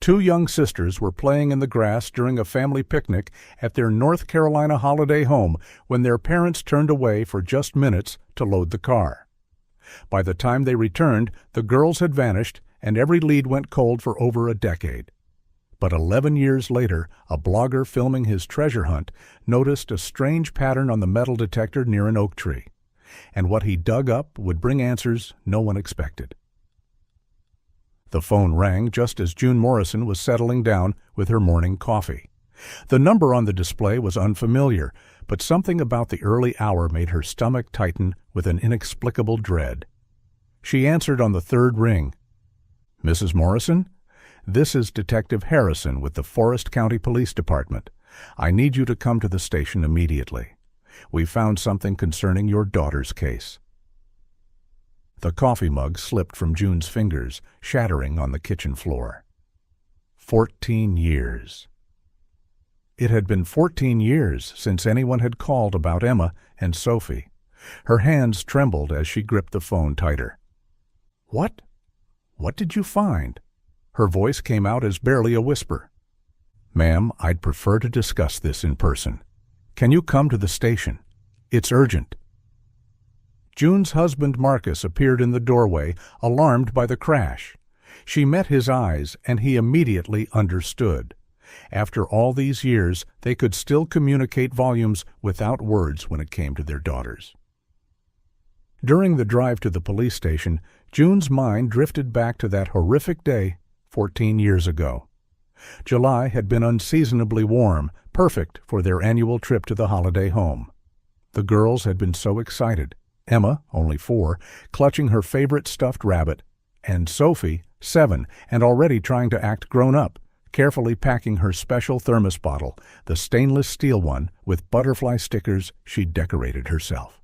Two young sisters were playing in the grass during a family picnic at their North Carolina holiday home when their parents turned away for just minutes to load the car. By the time they returned, the girls had vanished, and every lead went cold for over a decade. But 11 years later, a blogger filming his treasure hunt noticed a strange pattern on the metal detector near an oak tree, and what he dug up would bring answers no one expected. The phone rang just as June Morrison was settling down with her morning coffee. The number on the display was unfamiliar, but something about the early hour made her stomach tighten with an inexplicable dread. She answered on the third ring. "Mrs. Morrison? This is Detective Harrison with the Forest County Police Department. I need you to come to the station immediately. We found something concerning your daughter's case." The coffee mug slipped from June's fingers, shattering on the kitchen floor. 14 years. It had been 14 years since anyone had called about Emma and Sophie. Her hands trembled as she gripped the phone tighter. "What? What did you find?" Her voice came out as barely a whisper. "Ma'am, I'd prefer to discuss this in person. Can you come to the station? It's urgent." June's husband Marcus appeared in the doorway, alarmed by the crash. She met his eyes, and he immediately understood. After all these years, they could still communicate volumes without words when it came to their daughters. During the drive to the police station, June's mind drifted back to that horrific day 14 years ago. July had been unseasonably warm, perfect for their annual trip to the holiday home. The girls had been so excited. Emma, only 4, clutching her favorite stuffed rabbit, and Sophie, 7, and already trying to act grown up, carefully packing her special thermos bottle, the stainless steel one with butterfly stickers she'd decorated herself.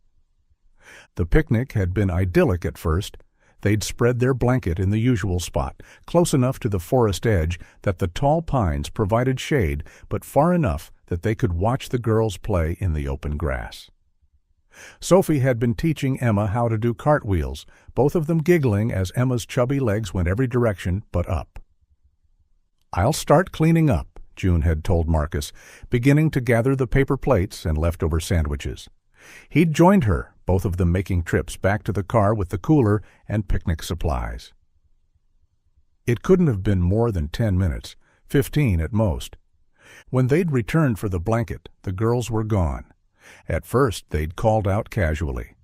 The picnic had been idyllic at first. They'd spread their blanket in the usual spot, close enough to the forest edge that the tall pines provided shade, but far enough that they could watch the girls play in the open grass. Sophie had been teaching Emma how to do cartwheels, both of them giggling as Emma's chubby legs went every direction but up. "I'll start cleaning up," June had told Marcus, beginning to gather the paper plates and leftover sandwiches. He'd joined her, both of them making trips back to the car with the cooler and picnic supplies. It couldn't have been more than 10 minutes, 15 at most. When they'd returned for the blanket, the girls were gone. At first, they'd called out casually,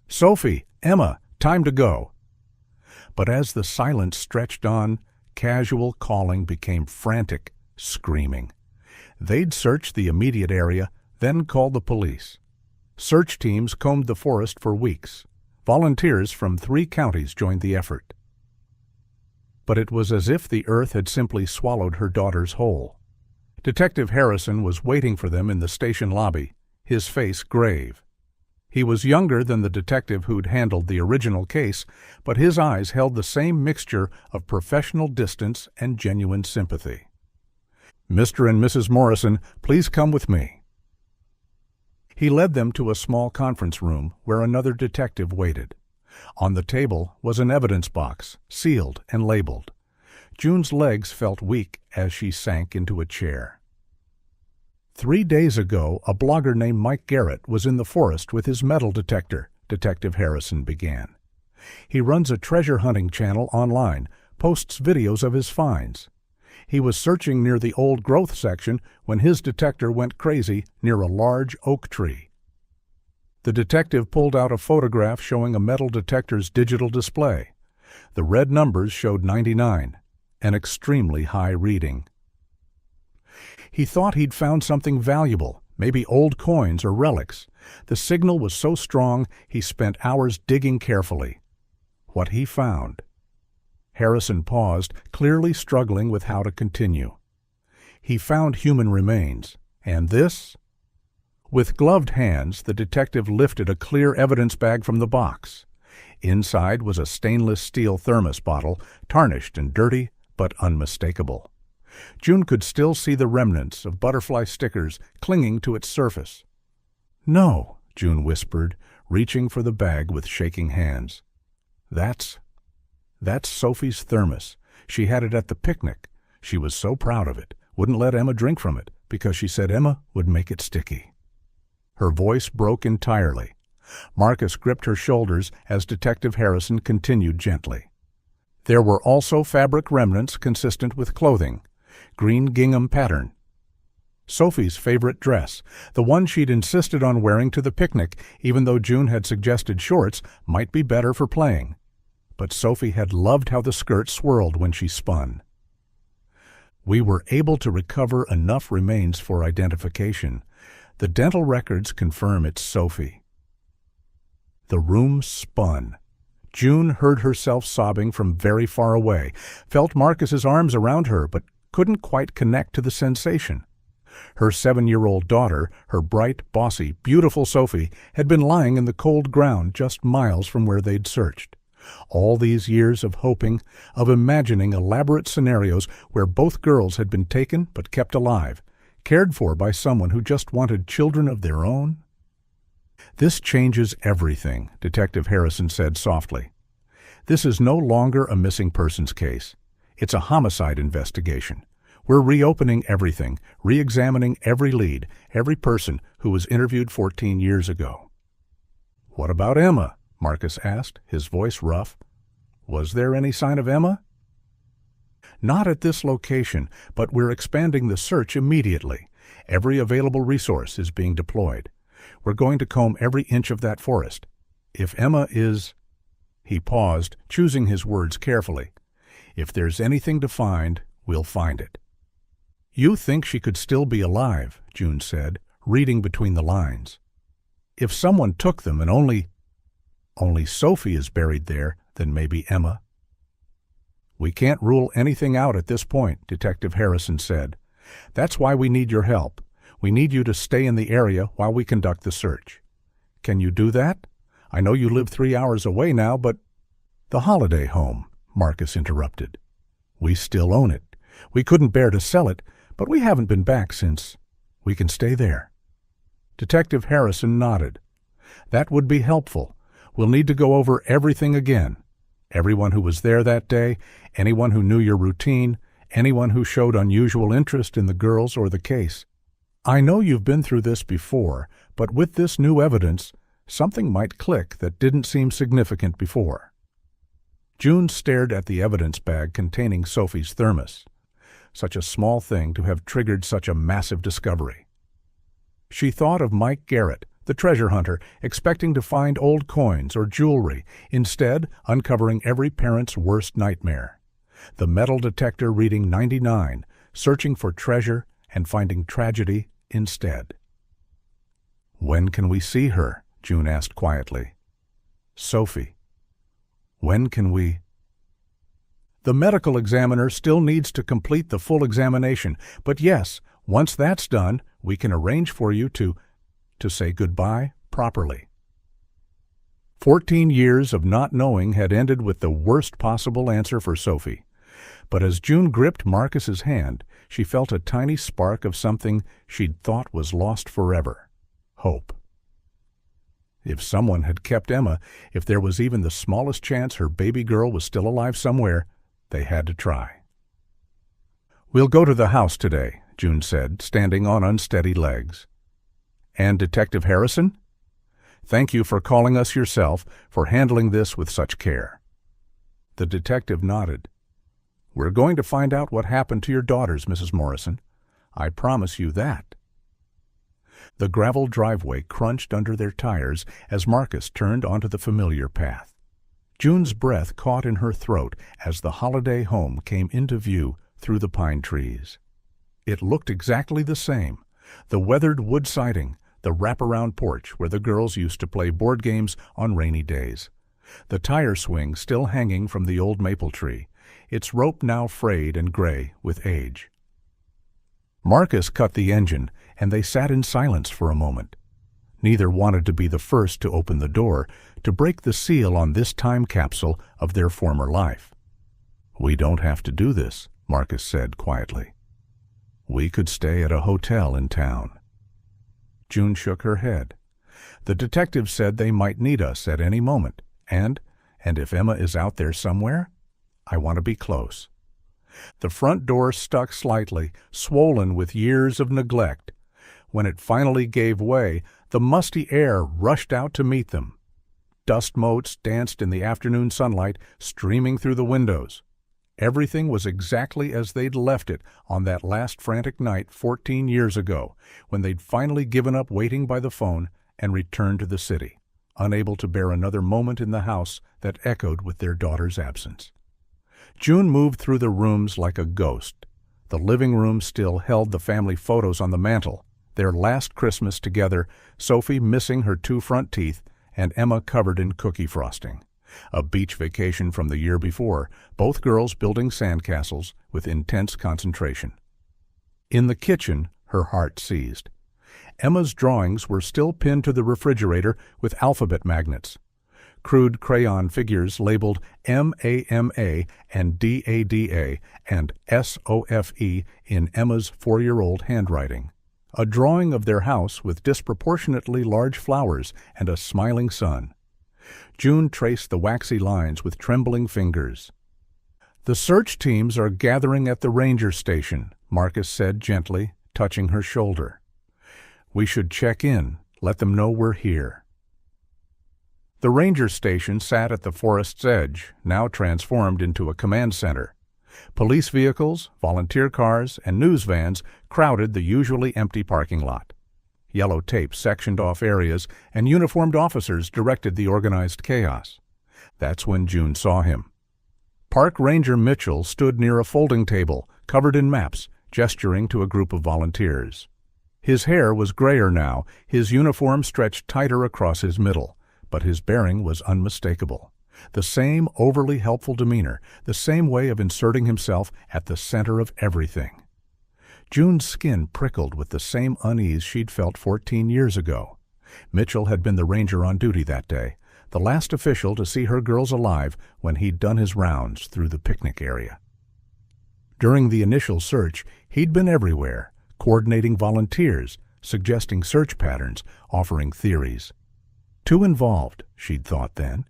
"Sophie, Emma, time to go." But as the silence stretched on, casual calling became frantic, screaming. They'd searched the immediate area, then called the police. Search teams combed the forest for weeks. Volunteers from 3 counties joined the effort. But it was as if the earth had simply swallowed her daughters whole. Detective Harrison was waiting for them in the station lobby, his face grave. He was younger than the detective who'd handled the original case, but his eyes held the same mixture of professional distance and genuine sympathy. "Mr. and Mrs. Morrison, please come with me." He led them to a small conference room where another detective waited. On the table was an evidence box, sealed and labeled. June's legs felt weak as she sank into a chair. 3 days ago, a blogger named Mike Garrett was in the forest with his metal detector, Detective Harrison began. He runs a treasure hunting channel online, posts videos of his finds. He was searching near the old growth section when his detector went crazy near a large oak tree. The detective pulled out a photograph showing a metal detector's digital display. The red numbers showed 99, an extremely high reading. He thought he'd found something valuable, maybe old coins or relics. The signal was so strong he spent hours digging carefully. What he found. Harrison paused, clearly struggling with how to continue. He found human remains. And this? With gloved hands, the detective lifted a clear evidence bag from the box. Inside was a stainless steel thermos bottle, tarnished and dirty, but unmistakable. June could still see the remnants of butterfly stickers clinging to its surface. "No," June whispered, reaching for the bag with shaking hands. That's Sophie's thermos. She had it at the picnic. She was so proud of it, wouldn't let Emma drink from it, because she said Emma would make it sticky. Her voice broke entirely. Marcus gripped her shoulders as Detective Harrison continued gently. There were also fabric remnants consistent with clothing, green gingham pattern. Sophie's favorite dress, the one she'd insisted on wearing to the picnic, even though June had suggested shorts might be better for playing. But Sophie had loved how the skirt swirled when she spun. We were able to recover enough remains for identification. The dental records confirm it's Sophie. The room spun. June heard herself sobbing from very far away, felt Marcus's arms around her, but couldn't quite connect to the sensation. Her 7-year-old daughter, her bright, bossy, beautiful Sophie, had been lying in the cold ground just miles from where they'd searched. All these years of hoping, of imagining elaborate scenarios where both girls had been taken but kept alive, cared for by someone who just wanted children of their own. This changes everything, Detective Harrison said softly. This is no longer a missing persons case. It's a homicide investigation. We're reopening everything, re-examining every lead, every person who was interviewed 14 years ago. What about Emma? Marcus asked, his voice rough. Was there any sign of Emma? Not at this location, but we're expanding the search immediately. Every available resource is being deployed. We're going to comb every inch of that forest. If Emma is... He paused, choosing his words carefully. If there's anything to find, we'll find it. You think she could still be alive, June said, reading between the lines. If someone took them and only Sophie is buried there, then maybe Emma. We can't rule anything out at this point, Detective Harrison said. That's why we need your help. We need you to stay in the area while we conduct the search. Can you do that? I know you live 3 hours away now, but... The holiday home, Marcus interrupted. We still own it. We couldn't bear to sell it, but we haven't been back since. We can stay there. Detective Harrison nodded. That would be helpful. We'll need to go over everything again. Everyone who was there that day, anyone who knew your routine, anyone who showed unusual interest in the girls or the case. I know you've been through this before, but with this new evidence, something might click that didn't seem significant before. June stared at the evidence bag containing Sophie's thermos. Such a small thing to have triggered such a massive discovery. She thought of Mike Garrett, the treasure hunter, expecting to find old coins or jewelry, instead uncovering every parent's worst nightmare. The metal detector reading 99, searching for treasure and finding tragedy instead. When can we see her? June asked quietly. Sophie. When can we... The medical examiner still needs to complete the full examination, but yes, once that's done, we can arrange for you to say goodbye properly. 14 years of not knowing had ended with the worst possible answer for Sophie. But as June gripped Marcus's hand, she felt a tiny spark of something she'd thought was lost forever. Hope. If someone had kept Emma, if there was even the smallest chance her baby girl was still alive somewhere, they had to try. We'll go to the house today, June said, standing on unsteady legs. And Detective Harrison? Thank you for calling us yourself, for handling this with such care. The detective nodded. We're going to find out what happened to your daughters, Mrs. Morrison. I promise you that. The gravel driveway crunched under their tires as Marcus turned onto the familiar path. June's breath caught in her throat as the holiday home came into view through the pine trees. It looked exactly the same. The weathered wood siding, the wraparound porch where the girls used to play board games on rainy days. The tire swing still hanging from the old maple tree, its rope now frayed and gray with age. Marcus cut the engine, and they sat in silence for a moment. Neither wanted to be the first to open the door, to break the seal on this time capsule of their former life. We don't have to do this, Marcus said quietly. We could stay at a hotel in town. June shook her head. The detective said they might need us at any moment, and if Emma is out there somewhere, I want to be close. The front door stuck slightly, swollen with years of neglect. When it finally gave way, the musty air rushed out to meet them. Dust motes danced in the afternoon sunlight, streaming through the windows. Everything was exactly as they'd left it on that last frantic night 14 years ago, when they'd finally given up waiting by the phone and returned to the city, unable to bear another moment in the house that echoed with their daughter's absence. June moved through the rooms like a ghost. The living room still held the family photos on the mantel, their last Christmas together, Sophie missing her 2 front teeth and Emma covered in cookie frosting. A beach vacation from the year before, both girls building sandcastles with intense concentration. In the kitchen, her heart seized. Emma's drawings were still pinned to the refrigerator with alphabet magnets. Crude crayon figures labeled MAMA and DADA and SOFE in Emma's 4-year-old handwriting. A drawing of their house with disproportionately large flowers and a smiling sun. June traced the waxy lines with trembling fingers. "The search teams are gathering at the ranger station," Marcus said gently, touching her shoulder. "We should check in, let them know we're here." The ranger station sat at the forest's edge, now transformed into a command center. Police vehicles, volunteer cars, and news vans crowded the usually empty parking lot. Yellow tape sectioned off areas, and uniformed officers directed the organized chaos. That's when June saw him. Park Ranger Mitchell stood near a folding table, covered in maps, gesturing to a group of volunteers. His hair was grayer now, his uniform stretched tighter across his middle, but his bearing was unmistakable. The same overly helpful demeanor, the same way of inserting himself at the center of everything. June's skin prickled with the same unease she'd felt 14 years ago. Mitchell had been the ranger on duty that day, the last official to see her girls alive when he'd done his rounds through the picnic area. During the initial search, he'd been everywhere, coordinating volunteers, suggesting search patterns, offering theories. Too involved, she'd thought then.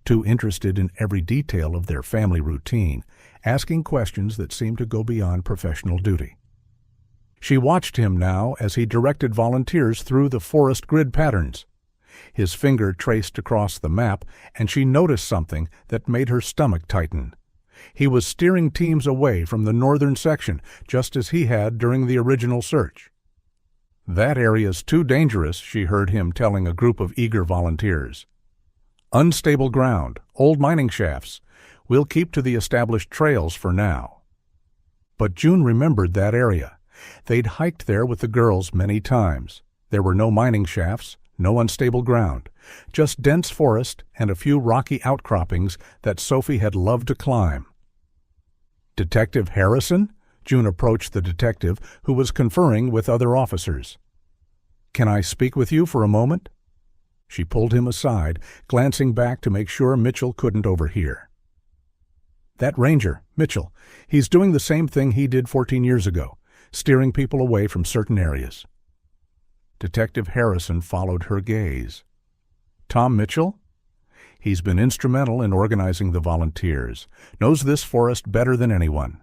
Too interested in every detail of their family routine, asking questions that seemed to go beyond professional duty. She watched him now as he directed volunteers through the forest grid patterns. His finger traced across the map, and she noticed something that made her stomach tighten. He was steering teams away from the northern section, just as he had during the original search. "That area's too dangerous," she heard him telling a group of eager volunteers. "Unstable ground, old mining shafts. We'll keep to the established trails for now." But June remembered that area. They'd hiked there with the girls many times. There were no mining shafts, no unstable ground, just dense forest and a few rocky outcroppings that Sophie had loved to climb. "Detective Harrison?" June approached the detective, who was conferring with other officers. "Can I speak with you for a moment?" She pulled him aside, glancing back to make sure Mitchell couldn't overhear. "That ranger, Mitchell, he's doing the same thing he did 14 years ago, steering people away from certain areas." Detective Harrison followed her gaze. "Tom Mitchell? He's been instrumental in organizing the volunteers, knows this forest better than anyone."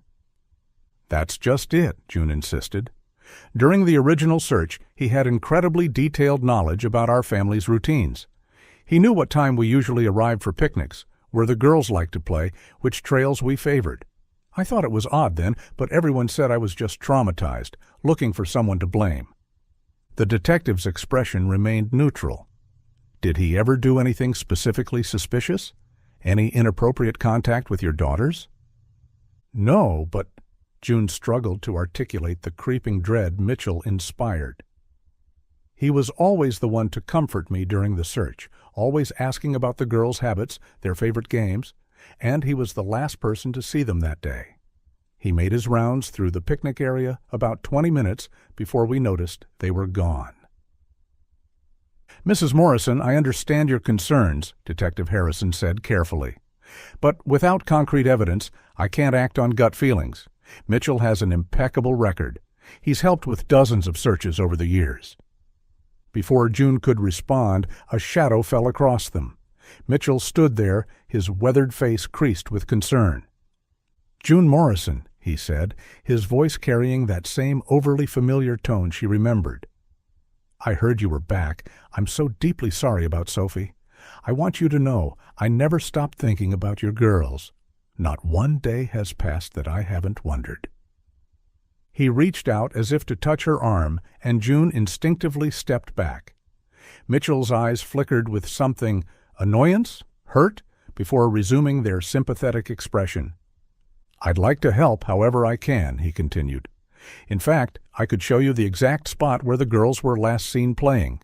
"That's just it," June insisted. "During the original search, he had incredibly detailed knowledge about our family's routines. He knew what time we usually arrived for picnics, where the girls liked to play, which trails we favored. I thought it was odd then, but everyone said I was just traumatized, looking for someone to blame." The detective's expression remained neutral. "Did he ever do anything specifically suspicious? Any inappropriate contact with your daughters?" "No, but—" June struggled to articulate the creeping dread Mitchell inspired. "He was always the one to comfort me during the search, always asking about the girls' habits, their favorite games, and he was the last person to see them that day. He made his rounds through the picnic area about 20 minutes before we noticed they were gone." "Mrs. Morrison, I understand your concerns," Detective Harrison said carefully. "But without concrete evidence, I can't act on gut feelings. Mitchell has an impeccable record. He's helped with dozens of searches over the years." Before June could respond, a shadow fell across them. Mitchell stood there, his weathered face creased with concern. "June Morrison," he said, his voice carrying that same overly familiar tone she remembered. "I heard you were back. I'm so deeply sorry about Sophie. I want you to know I never stopped thinking about your girls. Not one day has passed that I haven't wondered." He reached out as if to touch her arm, and June instinctively stepped back. Mitchell's eyes flickered with something, annoyance, hurt, before resuming their sympathetic expression. "I'd like to help however I can," he continued. "In fact, I could show you the exact spot where the girls were last seen playing.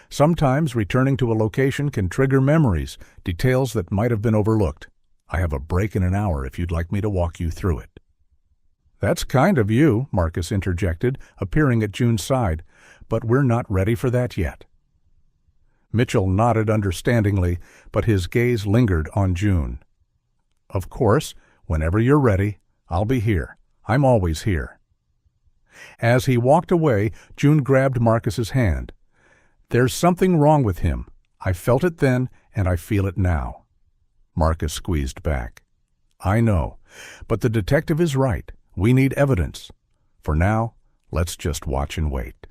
Sometimes returning to a location can trigger memories, details that might have been overlooked. I have a break in an hour if you'd like me to walk you through it." "That's kind of you," Marcus interjected, appearing at June's side, "but we're not ready for that yet." Mitchell nodded understandingly, but his gaze lingered on June. "Of course, whenever you're ready, I'll be here. I'm always here." As he walked away, June grabbed Marcus's hand. "There's something wrong with him. I felt it then, and I feel it now." Marcus squeezed back. "I know, but the detective is right. We need evidence. For now, let's just watch and wait."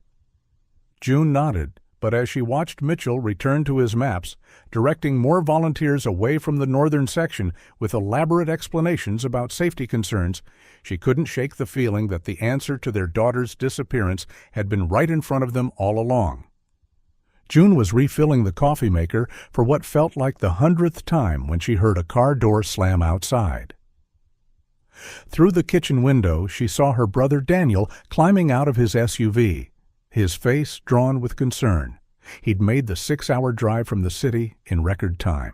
June nodded, but as she watched Mitchell return to his maps, directing more volunteers away from the northern section with elaborate explanations about safety concerns, she couldn't shake the feeling that the answer to their daughter's disappearance had been right in front of them all along. June was refilling the coffee maker for what felt like the 100th time when she heard a car door slam outside. Through the kitchen window, she saw her brother Daniel climbing out of his SUV, his face drawn with concern. He'd made the 6-hour drive from the city in record time.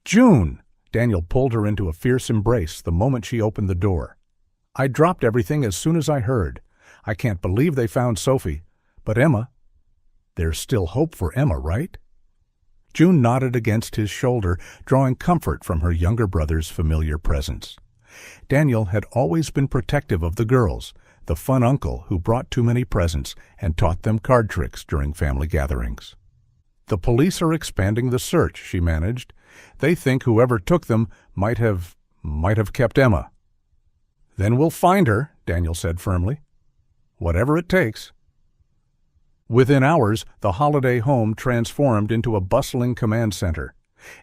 "June!" Daniel pulled her into a fierce embrace the moment she opened the door. "I dropped everything as soon as I heard. I can't believe they found Sophie. But Emma—" "There's still hope for Emma, right?" June nodded against his shoulder, drawing comfort from her younger brother's familiar presence. Daniel had always been protective of the girls, the fun uncle who brought too many presents and taught them card tricks during family gatherings. "The police are expanding the search," she managed. "They think whoever took them might have kept Emma." "Then we'll find her," Daniel said firmly. "Whatever it takes." Within hours, the holiday home transformed into a bustling command center.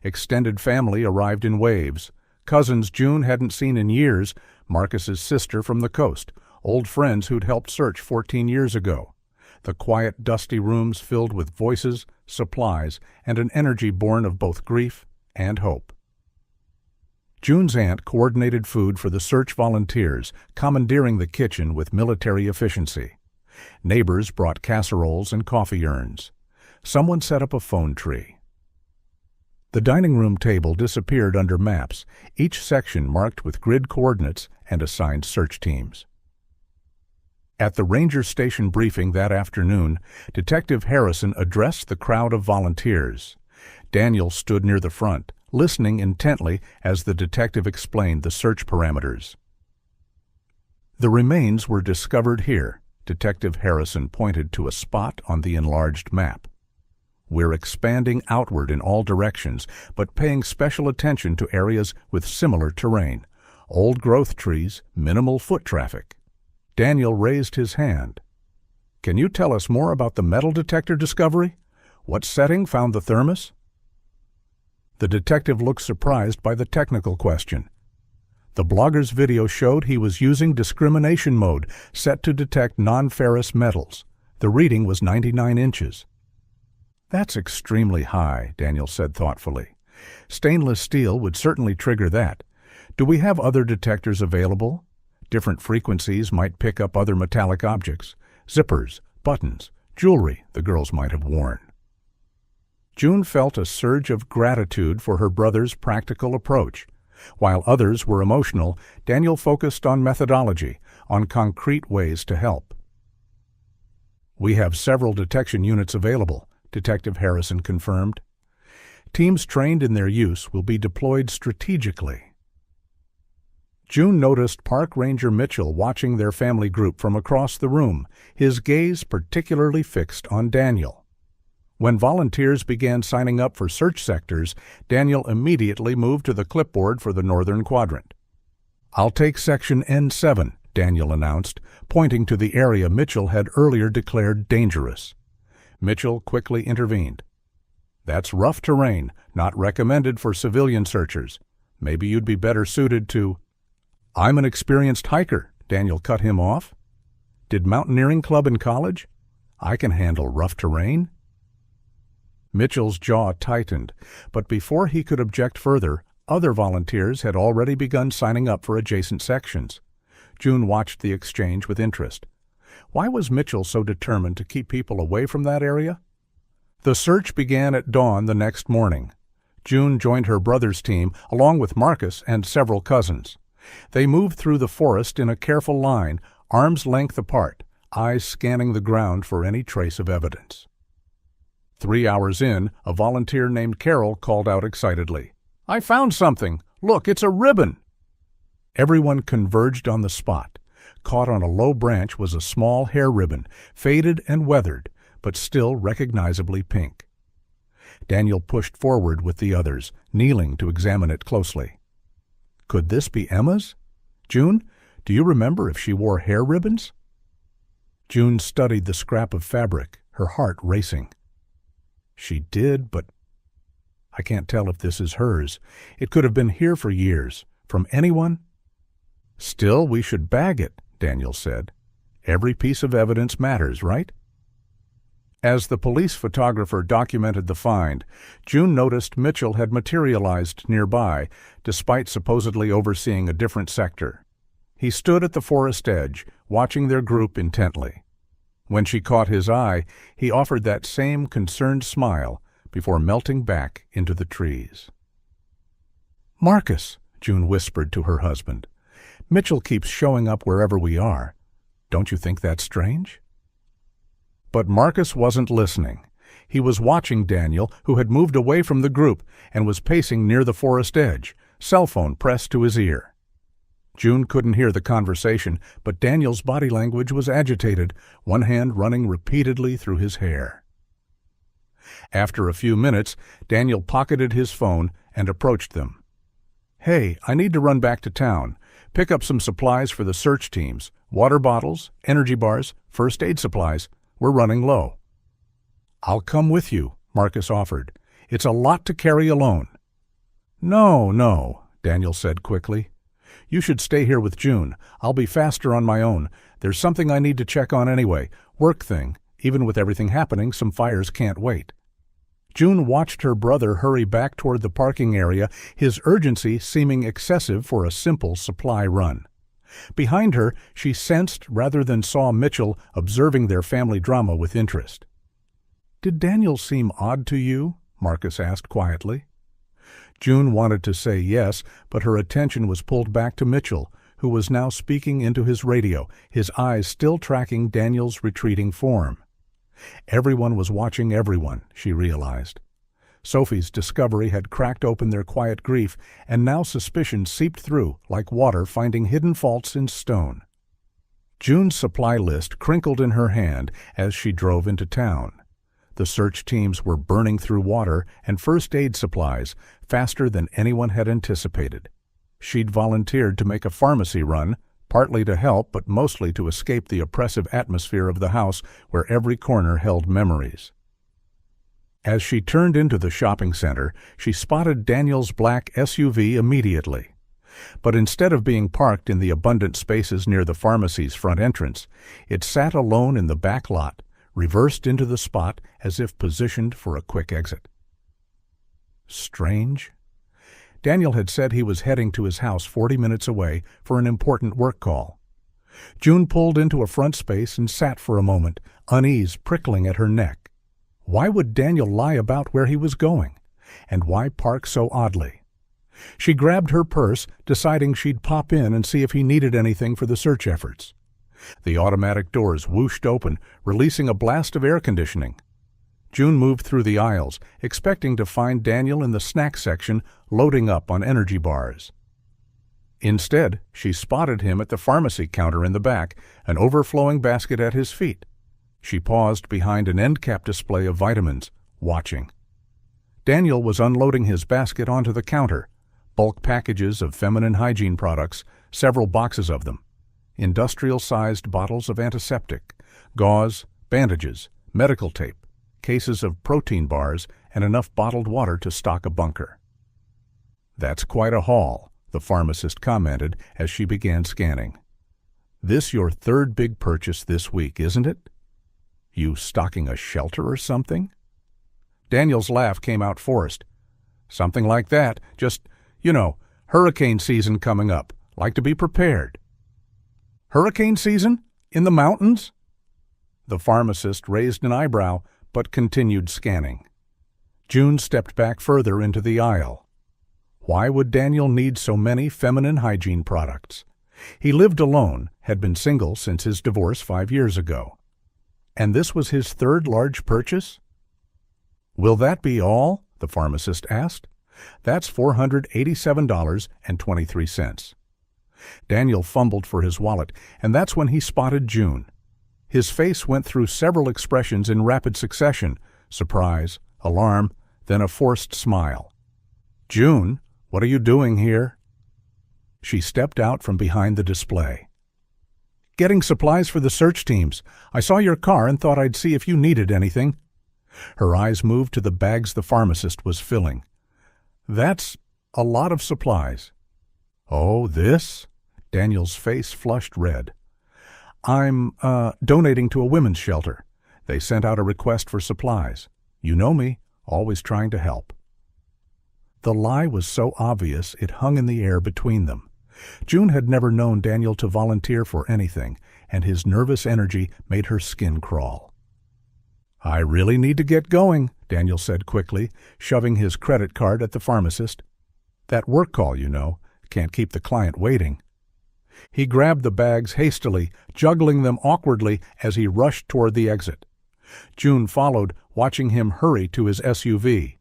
Extended family arrived in waves. Cousins June hadn't seen in years, Marcus's sister from the coast, old friends who'd helped search 14 years ago. The quiet, dusty rooms filled with voices, supplies, and an energy born of both grief and hope. June's aunt coordinated food for the search volunteers, commandeering the kitchen with military efficiency. Neighbors brought casseroles and coffee urns. Someone set up a phone tree. The dining room table disappeared under maps, each section marked with grid coordinates and assigned search teams. At the ranger station briefing that afternoon, Detective Harrison addressed the crowd of volunteers. Daniel stood near the front, listening intently as the detective explained the search parameters. "The remains were discovered here," Detective Harrison pointed to a spot on the enlarged map. "We're expanding outward in all directions, but paying special attention to areas with similar terrain, old growth trees, minimal foot traffic." Daniel raised his hand. "Can you tell us more about the metal detector discovery? What setting found the thermos?" The detective looked surprised by the technical question. The blogger's video showed he was using discrimination mode, set to detect non-ferrous metals. The reading was 99 inches. "That's extremely high," Daniel said thoughtfully. "Stainless steel would certainly trigger that. Do we have other detectors available? Different frequencies might pick up other metallic objects, zippers, buttons, jewelry the girls might have worn." June felt a surge of gratitude for her brother's practical approach. While others were emotional, Daniel focused on methodology, on concrete ways to help. "We have several detection units available," Detective Harrison confirmed. "Teams trained in their use will be deployed strategically." June noticed Park Ranger Mitchell watching their family group from across the room, his gaze particularly fixed on Daniel. When volunteers began signing up for search sectors, Daniel immediately moved to the clipboard for the northern quadrant. "I'll take section N7, Daniel announced, pointing to the area Mitchell had earlier declared dangerous. Mitchell quickly intervened. "That's rough terrain, not recommended for civilian searchers. Maybe you'd be better suited to—" "I'm an experienced hiker," Daniel cut him off. "Did mountaineering club in college. I can handle rough terrain." Mitchell's jaw tightened, but before he could object further, other volunteers had already begun signing up for adjacent sections. June watched the exchange with interest. Why was Mitchell so determined to keep people away from that area? The search began at dawn the next morning. June joined her brother's team along with Marcus and several cousins. They moved through the forest in a careful line, arms length apart, eyes scanning the ground for any trace of evidence. 3 hours in, a volunteer named Carol called out excitedly, "I found something! Look, it's a ribbon!" Everyone converged on the spot. Caught on a low branch was a small hair ribbon, faded and weathered, but still recognizably pink. Daniel pushed forward with the others, kneeling to examine it closely. Could this be Emma's? "June, do you remember if she wore hair ribbons?" June studied the scrap of fabric, her heart racing. She did, but I can't tell if this is hers. It could have been here for years. From anyone? "Still, we should bag it," Daniel said. "Every piece of evidence matters, right?" As the police photographer documented the find, June noticed Mitchell had materialized nearby, despite supposedly overseeing a different sector. He stood at the forest edge, watching their group intently. When she caught his eye, he offered that same concerned smile before melting back into the trees. "Marcus," June whispered to her husband, "Mitchell keeps showing up wherever we are. Don't you think that's strange?" But Marcus wasn't listening. He was watching Daniel, who had moved away from the group and was pacing near the forest edge, cell phone pressed to his ear. June couldn't hear the conversation, but Daniel's body language was agitated, one hand running repeatedly through his hair. After a few minutes, Daniel pocketed his phone and approached them. "Hey, I need to run back to town. Pick up some supplies for the search teams, water bottles, energy bars, first aid supplies. We're running low." "I'll come with you," Marcus offered. "It's a lot to carry alone." No, Daniel said quickly. "You should stay here with June. I'll be faster on my own. There's something I need to check on anyway. Work thing. Even with everything happening, some fires can't wait." June watched her brother hurry back toward the parking area, his urgency seeming excessive for a simple supply run. Behind her, she sensed rather than saw Mitchell observing their family drama with interest. "Did Daniel seem odd to you?" Marcus asked quietly. June wanted to say yes, but her attention was pulled back to Mitchell, who was now speaking into his radio, his eyes still tracking Daniel's retreating form. Everyone was watching everyone, she realized. Sophie's discovery had cracked open their quiet grief, and now suspicion seeped through like water finding hidden faults in stone. June's supply list crinkled in her hand as she drove into town. The search teams were burning through water and first aid supplies faster than anyone had anticipated. She'd volunteered to make a pharmacy run, partly to help but mostly to escape the oppressive atmosphere of the house where every corner held memories. As she turned into the shopping center, she spotted Daniel's black SUV immediately. But instead of being parked in the abundant spaces near the pharmacy's front entrance, it sat alone in the back lot, reversed into the spot as if positioned for a quick exit. Strange. Daniel had said he was heading to his house 40 minutes away for an important work call. June pulled into a front space and sat for a moment, unease prickling at her neck. Why would Daniel lie about where he was going? And why park so oddly? She grabbed her purse, deciding she'd pop in and see if he needed anything for the search efforts. The automatic doors whooshed open, releasing a blast of air conditioning. June moved through the aisles, expecting to find Daniel in the snack section loading up on energy bars. Instead, she spotted him at the pharmacy counter in the back, an overflowing basket at his feet. She paused behind an end cap display of vitamins, watching. Daniel was unloading his basket onto the counter, bulk packages of feminine hygiene products, several boxes of them, industrial-sized bottles of antiseptic, gauze, bandages, medical tape, cases of protein bars, and enough bottled water to stock a bunker. "That's quite a haul," the pharmacist commented as she began scanning. "This your third big purchase this week, isn't it? You stocking a shelter or something?" Daniel's laugh came out forced. "Something like that. Just, hurricane season coming up. Like to be prepared." "Hurricane season? In the mountains?" The pharmacist raised an eyebrow, but continued scanning. June stepped back further into the aisle. Why would Daniel need so many feminine hygiene products? He lived alone, had been single since his divorce 5 years ago. And this was his third large purchase? "Will that be all?" the pharmacist asked. "That's $487.23. Daniel fumbled for his wallet, and that's when he spotted June. His face went through several expressions in rapid succession: surprise, alarm, then a forced smile. "June, what are you doing here?" She stepped out from behind the display. "Getting supplies for the search teams. I saw your car and thought I'd see if you needed anything." Her eyes moved to the bags the pharmacist was filling. "That's a lot of supplies." "Oh, this?" Daniel's face flushed red. "I'm, donating to a women's shelter. They sent out a request for supplies. You know me, always trying to help." The lie was so obvious it hung in the air between them. June had never known Daniel to volunteer for anything, and his nervous energy made her skin crawl. "I really need to get going," Daniel said quickly, shoving his credit card at the pharmacist. "That work call, can't keep the client waiting." He grabbed the bags hastily, juggling them awkwardly as he rushed toward the exit. June followed, watching him hurry to his SUV.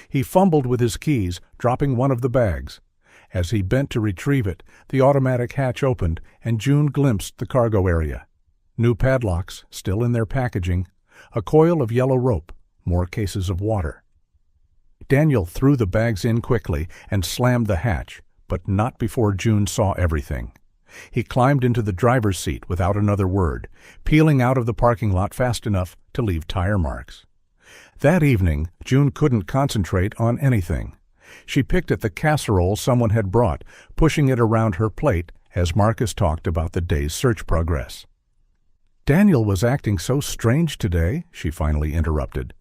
He fumbled with his keys, dropping one of the bags. As he bent to retrieve it, the automatic hatch opened, and June glimpsed the cargo area. New padlocks, still in their packaging, a coil of yellow rope, more cases of water. Daniel threw the bags in quickly and slammed the hatch, but not before June saw everything. He climbed into the driver's seat without another word, peeling out of the parking lot fast enough to leave tire marks. That evening, June couldn't concentrate on anything. She picked at the casserole someone had brought, pushing it around her plate as Marcus talked about the day's search progress. "Daniel was acting so strange today," she finally interrupted.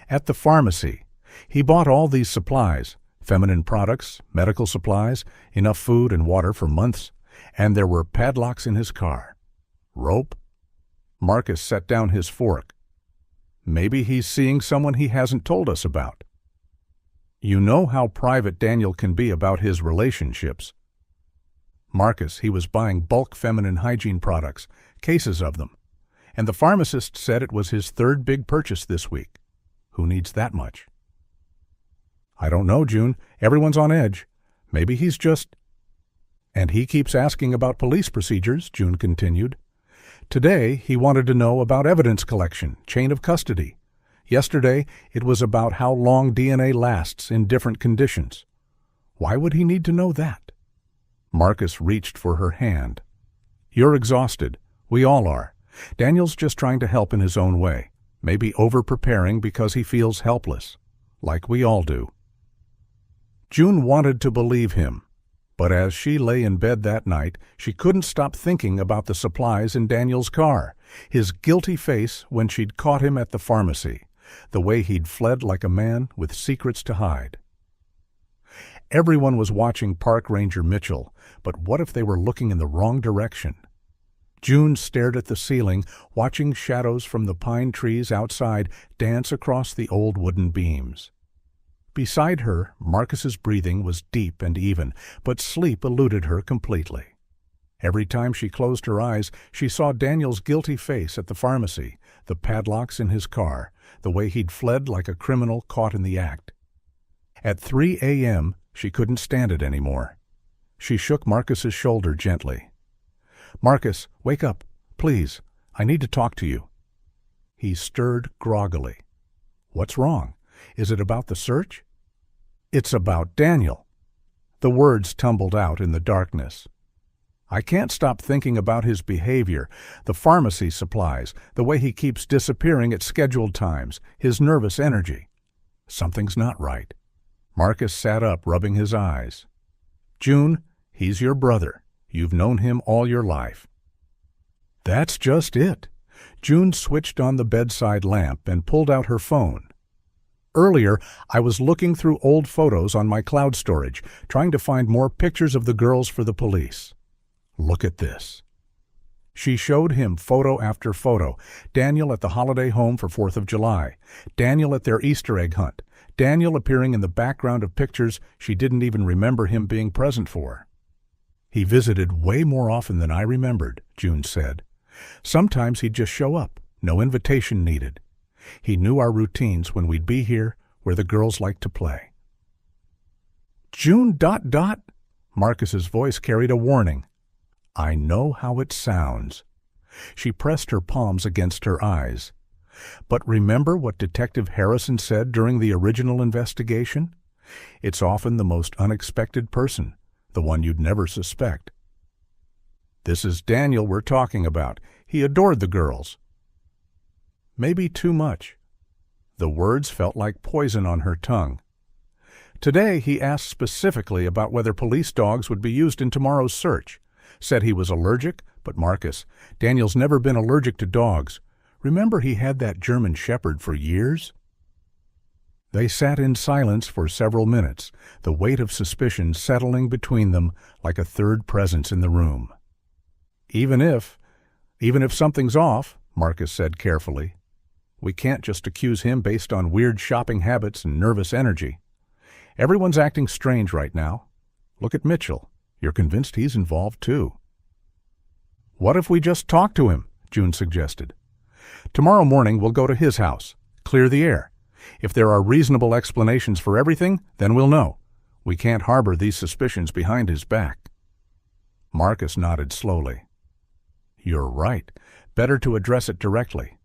"At the pharmacy. He bought all these supplies, feminine products, medical supplies, enough food and water for months, and there were padlocks in his car. Rope?" Marcus set down his fork. "Maybe he's seeing someone he hasn't told us about." "You know how private Daniel can be about his relationships." "Marcus, he was buying bulk feminine hygiene products, cases of them. And the pharmacist said it was his third big purchase this week. Who needs that much?" "I don't know, June. Everyone's on edge. Maybe he's just—" "And he keeps asking about police procedures," June continued. "Today he wanted to know about evidence collection, chain of custody. Yesterday it was about how long DNA lasts in different conditions. Why would he need to know that?" Marcus reached for her hand. "You're exhausted. We all are. Daniel's just trying to help in his own way, maybe over-preparing because he feels helpless, like we all do." June wanted to believe him, but as she lay in bed that night, she couldn't stop thinking about the supplies in Daniel's car, his guilty face when she'd caught him at the pharmacy, the way he'd fled like a man with secrets to hide. Everyone was watching Park Ranger Mitchell, but what if they were looking in the wrong direction? June stared at the ceiling, watching shadows from the pine trees outside dance across the old wooden beams. Beside her, Marcus's breathing was deep and even, but sleep eluded her completely. Every time she closed her eyes, she saw Daniel's guilty face at the pharmacy, the padlocks in his car, the way he'd fled like a criminal caught in the act. At 3 a.m., she couldn't stand it anymore. She shook Marcus's shoulder gently. "Marcus, wake up, please. I need to talk to you." He stirred groggily. "What's wrong? Is it about the search?" "It's about Daniel." The words tumbled out in the darkness. I can't stop thinking about his behavior, the pharmacy supplies, the way he keeps disappearing at scheduled times, his nervous energy. Something's not right. Marcus sat up, rubbing his eyes. June, he's your brother. You've known him all your life. That's just it. June switched on the bedside lamp and pulled out her phone. Earlier, I was looking through old photos on my cloud storage, trying to find more pictures of the girls for the police. Look at this. She showed him photo after photo. Daniel at the holiday home for 4th of July. Daniel at their Easter egg hunt. Daniel appearing in the background of pictures she didn't even remember him being present for. He visited way more often than I remembered, June said. Sometimes he'd just show up, no invitation needed. He knew our routines when we'd be here, where the girls liked to play. June ... Marcus's voice carried a warning. I know how it sounds. She pressed her palms against her eyes. But remember what Detective Harrison said during the original investigation? It's often the most unexpected person, the one you'd never suspect. This is Daniel we're talking about. He adored the girls. Maybe too much. The words felt like poison on her tongue. Today he asked specifically about whether police dogs would be used in tomorrow's search. Said he was allergic, but Marcus, Daniel's never been allergic to dogs. Remember he had that German Shepherd for years? They sat in silence for several minutes, the weight of suspicion settling between them like a third presence in the room. Even if something's off, Marcus said carefully, we can't just accuse him based on weird shopping habits and nervous energy. Everyone's acting strange right now. Look at Mitchell. You're convinced he's involved too. What if we just talk to him? June suggested. Tomorrow morning we'll go to his house. Clear the air. If there are reasonable explanations for everything, then we'll know. We can't harbor these suspicions behind his back. Marcus nodded slowly. You're right. Better to address it directly.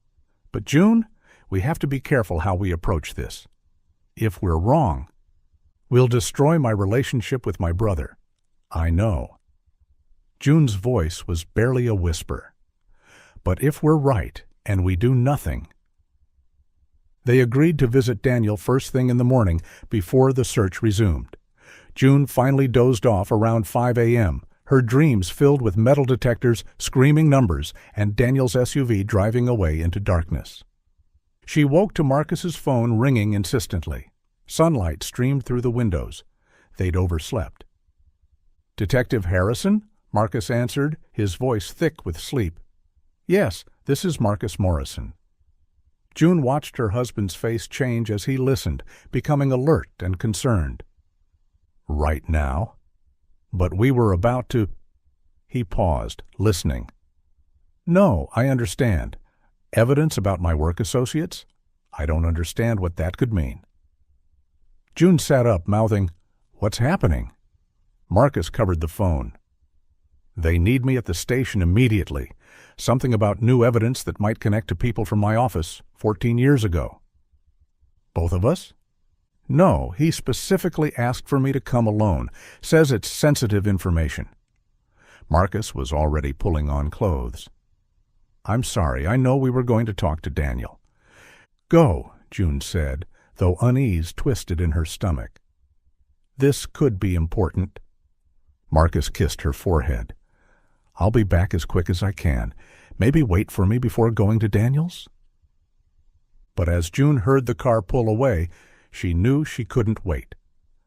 But June, we have to be careful how we approach this. If we're wrong, we'll destroy my relationship with my brother. I know. June's voice was barely a whisper. But if we're right, and we do nothing. They agreed to visit Daniel first thing in the morning before the search resumed. June finally dozed off around 5 a.m., her dreams filled with metal detectors, screaming numbers, and Daniel's SUV driving away into darkness. She woke to Marcus's phone ringing insistently. Sunlight streamed through the windows. They'd overslept. Detective Harrison? Marcus answered, his voice thick with sleep. Yes, this is Marcus Morrison. June watched her husband's face change as he listened, becoming alert and concerned. Right now? But we were about to... He paused, listening. No, I understand. Evidence about my work associates? I don't understand what that could mean. June sat up, mouthing, What's happening? Marcus covered the phone. They need me at the station immediately. Something about new evidence that might connect to people from my office 14 years ago. Both of us? No, he specifically asked for me to come alone. Says it's sensitive information. Marcus was already pulling on clothes. I'm sorry, I know we were going to talk to Daniel. Go, June said, though unease twisted in her stomach. This could be important. Marcus kissed her forehead. I'll be back as quick as I can. Maybe wait for me before going to Daniel's? But as June heard the car pull away, she knew she couldn't wait.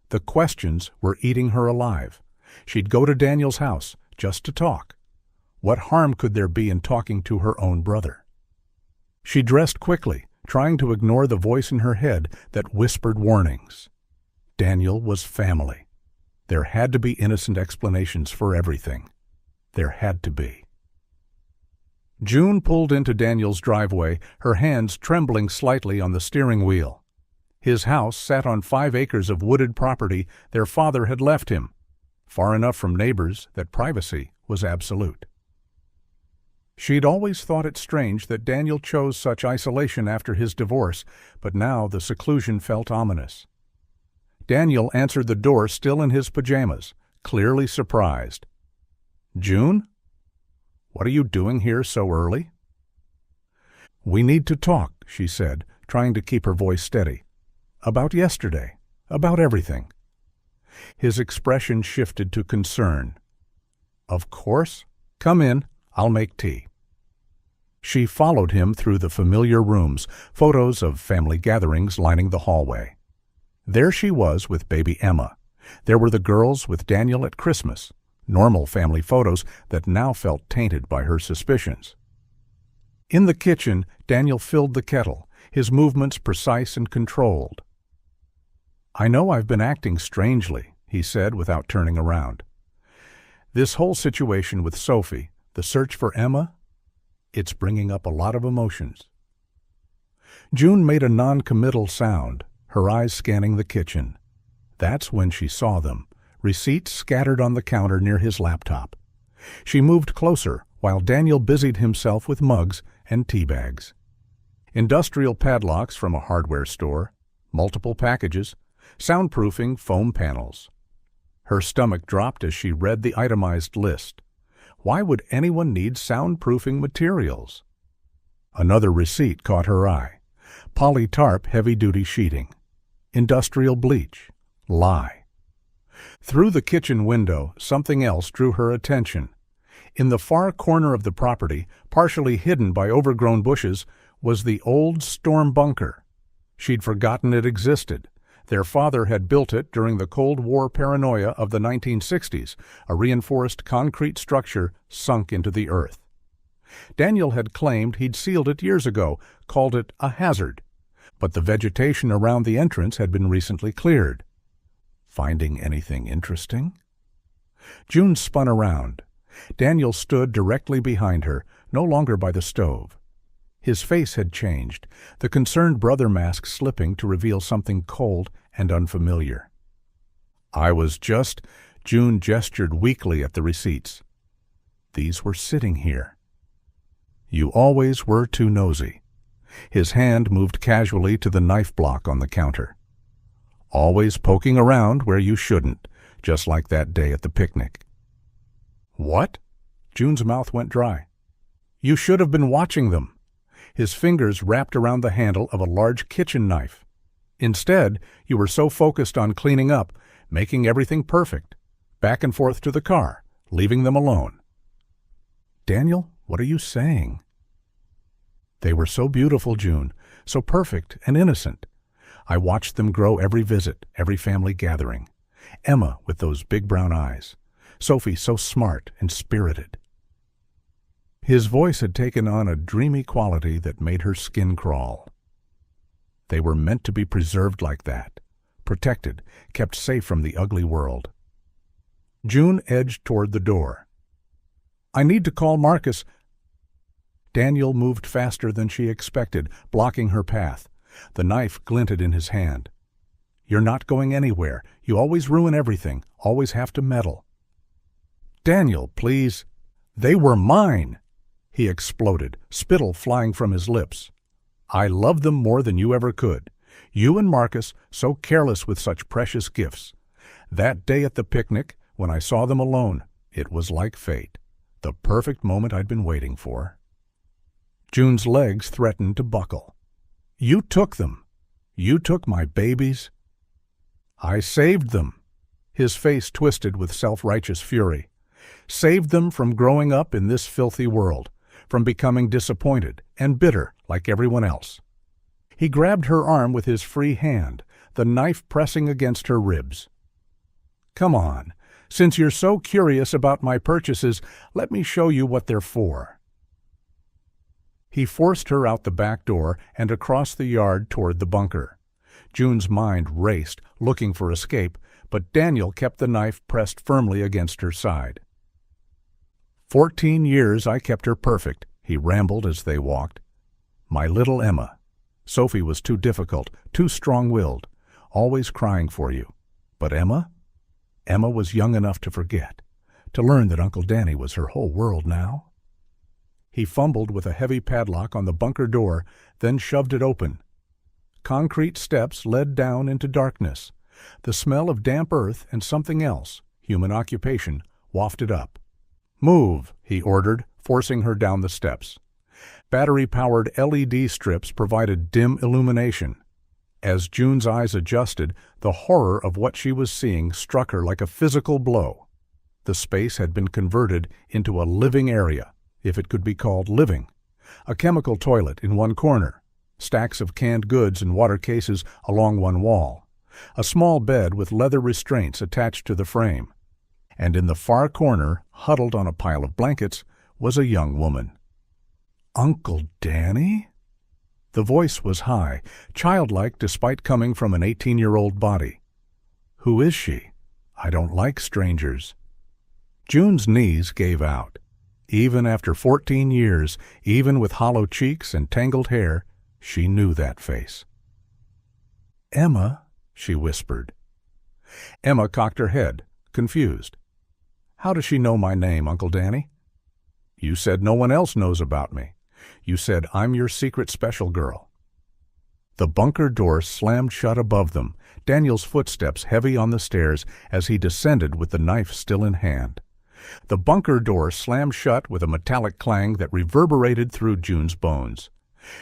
The questions were eating her alive. She'd go to Daniel's house just to talk. What harm could there be in talking to her own brother? She dressed quickly, trying to ignore the voice in her head that whispered warnings. Daniel was family. There had to be innocent explanations for everything. There had to be. June pulled into Daniel's driveway, her hands trembling slightly on the steering wheel. His house sat on 5 acres of wooded property their father had left him, far enough from neighbors that privacy was absolute. She'd always thought it strange that Daniel chose such isolation after his divorce, but now the seclusion felt ominous. Daniel answered the door still in his pajamas, clearly surprised. "June? What are you doing here so early?" "We need to talk," she said, trying to keep her voice steady. "About yesterday. About everything." His expression shifted to concern. "Of course. Come in. I'll make tea." She followed him through the familiar rooms, photos of family gatherings lining the hallway. There she was with baby Emma. There were the girls with Daniel at Christmas, normal family photos that now felt tainted by her suspicions. In the kitchen, Daniel filled the kettle, his movements precise and controlled. "I know I've been acting strangely," he said without turning around. "This whole situation with Sophie, the search for Emma, it's bringing up a lot of emotions." June made a non-committal sound, her eyes scanning the kitchen. That's when she saw them, receipts scattered on the counter near his laptop. She moved closer while Daniel busied himself with mugs and tea bags. Industrial padlocks from a hardware store, multiple packages, soundproofing foam panels. Her stomach dropped as she read the itemized list. Why would anyone need soundproofing materials? Another receipt caught her eye. Polytarp heavy-duty sheeting. Industrial bleach. Lye. Through the kitchen window, something else drew her attention. In the far corner of the property, partially hidden by overgrown bushes, was the old storm bunker. She'd forgotten it existed. Their father had built it during the Cold War paranoia of the 1960s, a reinforced concrete structure sunk into the earth. Daniel had claimed he'd sealed it years ago, called it a hazard, but the vegetation around the entrance had been recently cleared. Finding anything interesting? June spun around. Daniel stood directly behind her, no longer by the stove. His face had changed, the concerned brother mask slipping to reveal something cold and unfamiliar. June gestured weakly at the receipts. These were sitting here. You always were too nosy. His hand moved casually to the knife block on the counter. Always poking around where you shouldn't, just like that day at the picnic. What? June's mouth went dry. You should have been watching them. His fingers wrapped around the handle of a large kitchen knife. Instead, you were so focused on cleaning up, making everything perfect, back and forth to the car, leaving them alone. Daniel, what are you saying? They were so beautiful, June, so perfect and innocent. I watched them grow every visit, every family gathering. Emma with those big brown eyes. Sophie so smart and spirited. His voice had taken on a dreamy quality that made her skin crawl. They were meant to be preserved like that, protected, kept safe from the ugly world. June edged toward the door. I need to call Marcus. Daniel moved faster than she expected, blocking her path. The knife glinted in his hand. You're not going anywhere. You always ruin everything, always have to meddle. Daniel, please. They were mine. He exploded, spittle flying from his lips. I love them more than you ever could. You and Marcus, so careless with such precious gifts. That day at the picnic, when I saw them alone, it was like fate. The perfect moment I'd been waiting for. June's legs threatened to buckle. You took them. You took my babies. I saved them. His face twisted with self-righteous fury. Saved them from growing up in this filthy world, from becoming disappointed and bitter like everyone else. He grabbed her arm with his free hand, the knife pressing against her ribs. Come on, since you're so curious about my purchases, let me show you what they're for. He forced her out the back door and across the yard toward the bunker. June's mind raced, looking for escape, but Daniel kept the knife pressed firmly against her side. 14 years I kept her perfect, he rambled as they walked. My little Emma. Sophie was too difficult, too strong-willed, always crying for you. But Emma? Emma was young enough to forget, to learn that Uncle Danny was her whole world now. He fumbled with a heavy padlock on the bunker door, then shoved it open. Concrete steps led down into darkness. The smell of damp earth and something else, human occupation, wafted up. "Move," he ordered, forcing her down the steps. Battery-powered LED strips provided dim illumination. As June's eyes adjusted, the horror of what she was seeing struck her like a physical blow. The space had been converted into a living area, if it could be called living. A chemical toilet in one corner, stacks of canned goods and water cases along one wall, a small bed with leather restraints attached to the frame. And in the far corner, huddled on a pile of blankets, was a young woman. "Uncle Danny?" The voice was high, childlike despite coming from an 18-year-old body. "Who is she? I don't like strangers." June's knees gave out. Even after 14 years, even with hollow cheeks and tangled hair, she knew that face. "Emma," she whispered. Emma cocked her head, confused. "How does she know my name, Uncle Danny?" "You said no one else knows about me. You said I'm your secret special girl." The bunker door slammed shut above them, Daniel's footsteps heavy on the stairs as he descended with the knife still in hand. The bunker door slammed shut with a metallic clang that reverberated through June's bones.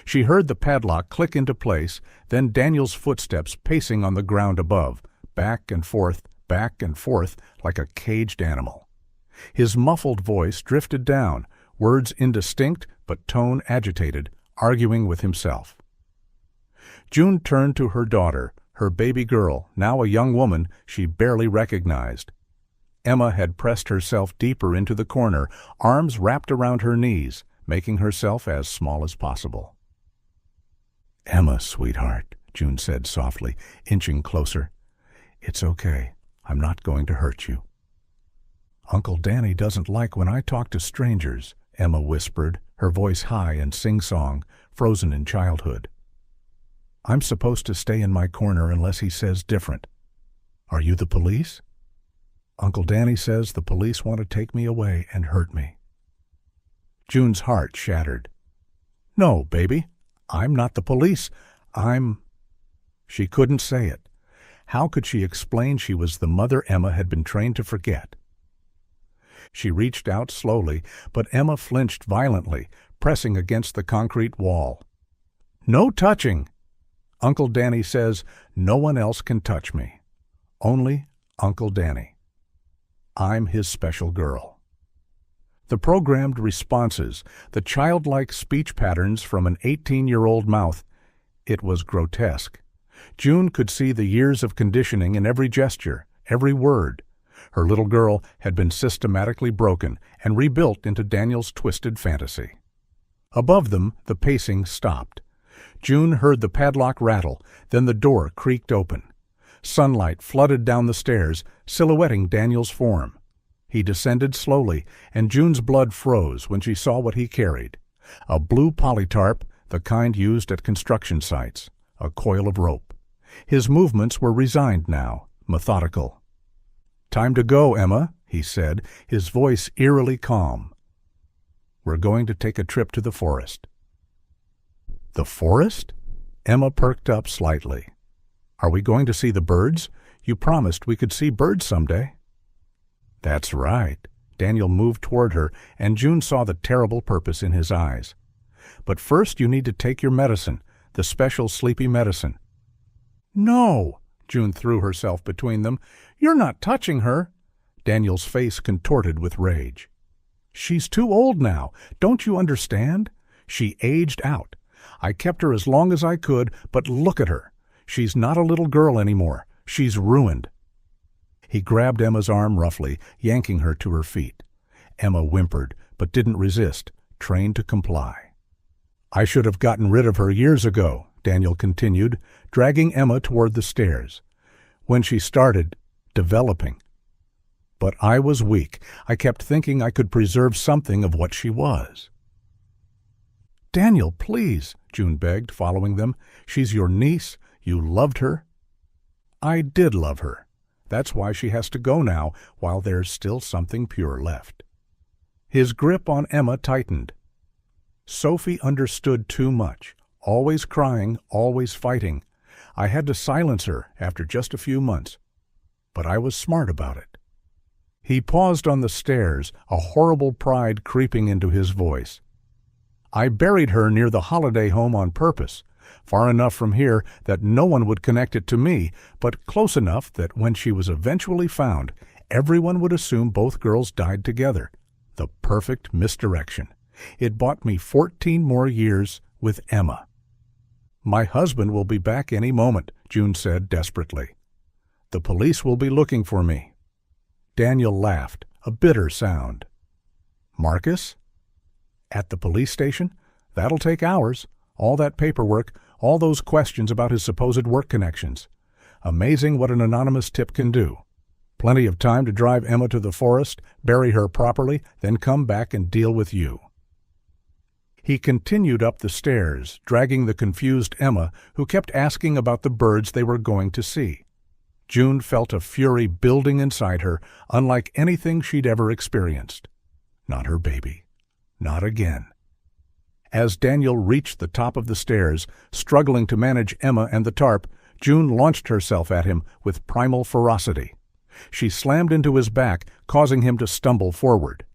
She heard the padlock click into place, then Daniel's footsteps pacing on the ground above, back and forth, like a caged animal. His muffled voice drifted down, words indistinct but tone agitated, arguing with himself. June turned to her daughter, her baby girl, now a young woman she barely recognized. Emma had pressed herself deeper into the corner, arms wrapped around her knees, making herself as small as possible. "Emma, sweetheart," June said softly, inching closer. "It's okay. I'm not going to hurt you." "Uncle Danny doesn't like when I talk to strangers," Emma whispered, her voice high and sing-song, frozen in childhood. "I'm supposed to stay in my corner unless he says different. Are you the police?" "Uncle Danny says the police want to take me away and hurt me." June's heart shattered. "No, baby, I'm not the police. I'm—" She couldn't say it. How could she explain she was the mother Emma had been trained to forget? She reached out slowly, but Emma flinched violently, pressing against the concrete wall. "No touching! Uncle Danny says no one else can touch me. Only Uncle Danny. I'm his special girl." The programmed responses, the childlike speech patterns from an 18-year-old mouth, it was grotesque. June could see the years of conditioning in every gesture, every word. Her little girl had been systematically broken and rebuilt into Daniel's twisted fantasy. Above them, the pacing stopped. June heard the padlock rattle, then the door creaked open. Sunlight flooded down the stairs, silhouetting Daniel's form. He descended slowly, and June's blood froze when she saw what he carried. A blue polytarp, the kind used at construction sites, a coil of rope. His movements were resigned now, methodical. "Time to go, Emma," he said, his voice eerily calm. "We're going to take a trip to the forest." "The forest?" Emma perked up slightly. "Are we going to see the birds? You promised we could see birds someday." "That's right." Daniel moved toward her, and June saw the terrible purpose in his eyes. "But first you need to take your medicine, the special sleepy medicine." "No!" June threw herself between them. "You're not touching her!" Daniel's face contorted with rage. "She's too old now. Don't you understand? She aged out. I kept her as long as I could, but look at her. She's not a little girl anymore. She's ruined." He grabbed Emma's arm roughly, yanking her to her feet. Emma whimpered, but didn't resist, trained to comply. "I should have gotten rid of her years ago," Daniel continued, dragging Emma toward the stairs. "When she started developing. But I was weak. I kept thinking I could preserve something of what she was." "Daniel, please," June begged, following them. "She's your niece. You loved her." "I did love her. That's why she has to go now, while there's still something pure left." His grip on Emma tightened. "Sophie understood too much. Always crying, always fighting. I had to silence her after just a few months. But I was smart about it." He paused on the stairs, a horrible pride creeping into his voice. I buried her near the holiday home on purpose, far enough from here that no one would connect it to me, but close enough that when she was eventually found, everyone would assume both girls died together. The perfect misdirection. It bought me 14 more years with Emma. My husband will be back any moment, June said desperately. The police will be looking for me. Daniel laughed, a bitter sound. Marcus? At the police station? That'll take hours. All that paperwork, all those questions about his supposed work connections. Amazing what an anonymous tip can do. Plenty of time to drive Emma to the forest, bury her properly, then come back and deal with you. He continued up the stairs, dragging the confused Emma, who kept asking about the birds they were going to see. June felt a fury building inside her, unlike anything she'd ever experienced. Not her baby. Not again. As Daniel reached the top of the stairs, struggling to manage Emma and the tarp, June launched herself at him with primal ferocity. She slammed into his back, causing him to stumble forward.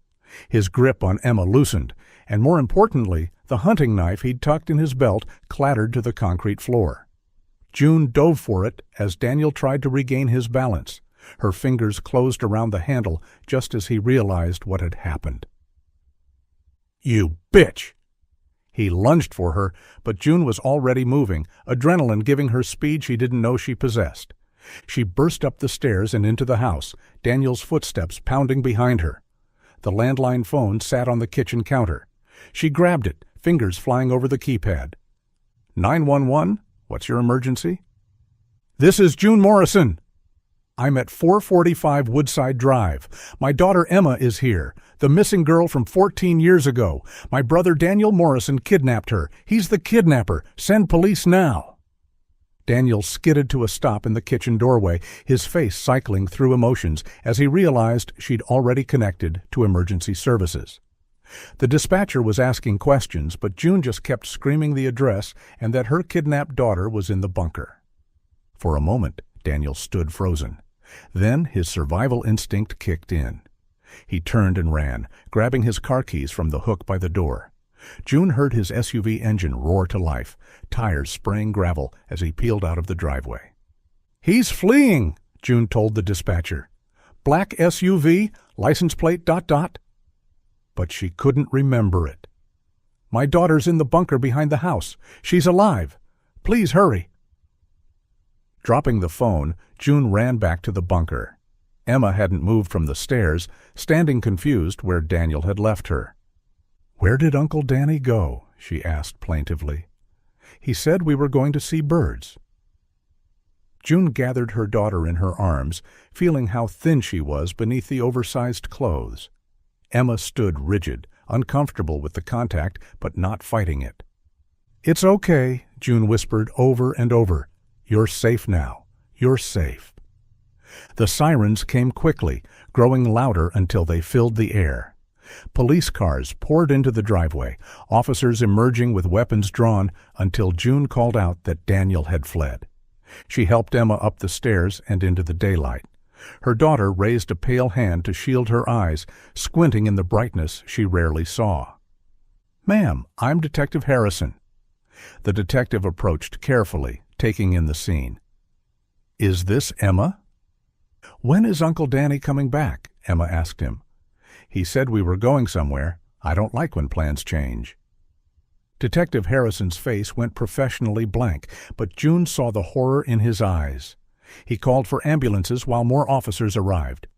His grip on Emma loosened, and more importantly, the hunting knife he'd tucked in his belt clattered to the concrete floor. June dove for it as Daniel tried to regain his balance. Her fingers closed around the handle just as he realized what had happened. "You bitch!" He lunged for her, but June was already moving, adrenaline giving her speed she didn't know she possessed. She burst up the stairs and into the house, Daniel's footsteps pounding behind her. The landline phone sat on the kitchen counter. She grabbed it, fingers flying over the keypad. 911? What's your emergency? This is June Morrison. I'm at 445 Woodside Drive. My daughter Emma is here, the missing girl from 14 years ago. My brother Daniel Morrison kidnapped her. He's the kidnapper. Send police now. Daniel skidded to a stop in the kitchen doorway, his face cycling through emotions as he realized she'd already connected to emergency services. The dispatcher was asking questions, but June just kept screaming the address and that her kidnapped daughter was in the bunker. For a moment, Daniel stood frozen. Then his survival instinct kicked in. He turned and ran, grabbing his car keys from the hook by the door. June heard his SUV engine roar to life, tires spraying gravel as he peeled out of the driveway. "He's fleeing," June told the dispatcher. "Black SUV, license plate ... But she couldn't remember it. "My daughter's in the bunker behind the house. She's alive. Please hurry." Dropping the phone, June ran back to the bunker. Emma hadn't moved from the stairs, standing confused where Daniel had left her. "Where did Uncle Danny go?" she asked plaintively. "He said we were going to see birds." June gathered her daughter in her arms, feeling how thin she was beneath the oversized clothes. Emma stood rigid, uncomfortable with the contact, but not fighting it. "It's okay," June whispered over and over. "You're safe now. You're safe." The sirens came quickly, growing louder until they filled the air. Police cars poured into the driveway, officers emerging with weapons drawn until June called out that Daniel had fled. She helped Emma up the stairs and into the daylight. Her daughter raised a pale hand to shield her eyes, squinting in the brightness she rarely saw. "Ma'am, I'm Detective Harrison." The detective approached carefully, taking in the scene. "Is this Emma?" "When is Uncle Danny coming back?" Emma asked him. "He said we were going somewhere. I don't like when plans change." Detective Harrison's face went professionally blank, but June saw the horror in his eyes. He called for ambulances while more officers arrived.